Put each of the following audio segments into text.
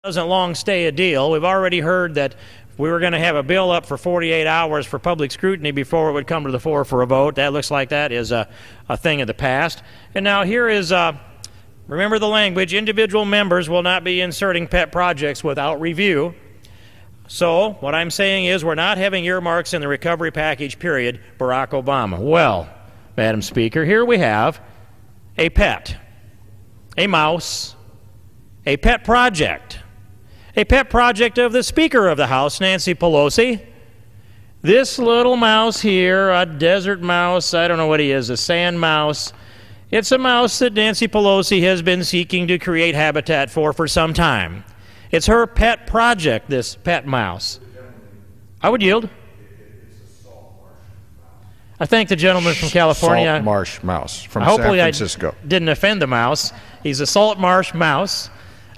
Doesn't long stay a deal. We've already heard that we were going to have a bill up for 48 hours for public scrutiny before it would come to the floor for a vote. That looks like that is a thing of the past. And now here is, remember the language, individual members will not be inserting pet projects without review. So what I'm saying is we're not having earmarks in the recovery package, period, Barack Obama. Well, Madam Speaker, here we have a pet, a mouse, a pet project of the Speaker of the House, Nancy Pelosi. This little mouse here, a desert mouse, I don't know what he is, a sand mouse. It's a mouse that Nancy Pelosi has been seeking to create habitat for some time. It's her pet project, this pet mouse. I would yield. I thank the gentleman from California. Salt marsh mouse from San Francisco. Hopefully I didn't offend the mouse. He's a salt marsh mouse.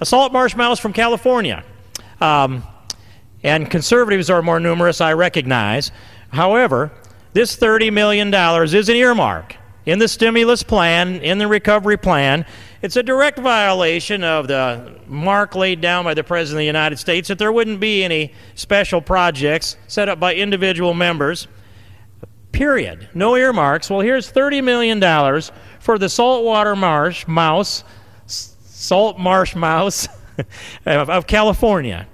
A salt marsh mouse from California. And conservatives are more numerous, I recognize. However, this $30 million is an earmark in the stimulus plan, in the recovery plan. It's a direct violation of the mark laid down by the President of the United States that there wouldn't be any special projects set up by individual members. Period. No earmarks. Well, here's $30 million for the saltwater marsh mouse, salt marsh mouse of California.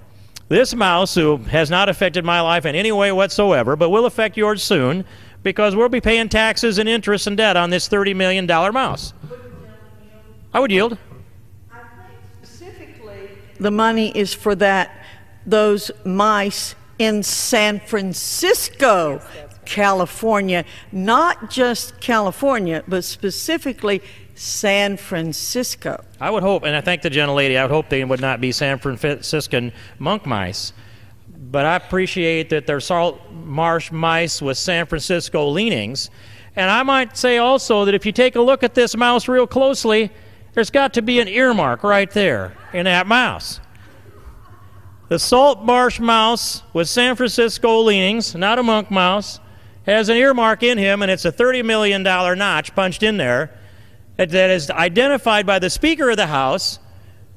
This mouse, who has not affected my life in any way whatsoever, but will affect yours soon, because we'll be paying taxes and interest and debt on this $30 million mouse. I would yield. I think specifically the money is for those mice in San Francisco, California, not just California, but specifically San Francisco. I would hope, and I thank the gentlelady, I would hope they would not be San Franciscan monk mice. But I appreciate that they're salt marsh mice with San Francisco leanings. And I might say also that if you take a look at this mouse real closely, there's got to be an earmark right there in that mouse. The salt marsh mouse with San Francisco leanings, not a monk mouse, has an earmark in him, and it's a $30 million notch punched in there that is identified by the Speaker of the House,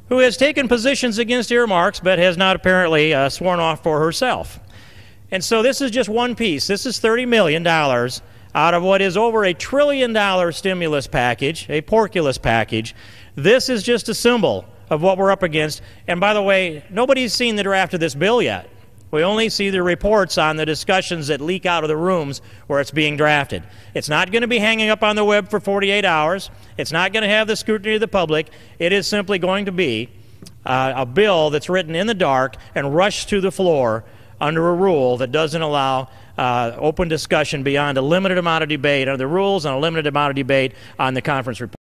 who has taken positions against earmarks but has not apparently sworn off for herself. And so this is just one piece. This is $30 million out of what is over $1 trillion stimulus package, a porculus package. This is just a symbol of what we're up against. And by the way, nobody's seen the draft of this bill yet. We only see the reports on the discussions that leak out of the rooms where it's being drafted. It's not going to be hanging up on the web for 48 hours. It's not going to have the scrutiny of the public. It is simply going to be a bill that's written in the dark and rushed to the floor under a rule that doesn't allow open discussion beyond a limited amount of debate under the rules and a limited amount of debate on the conference report.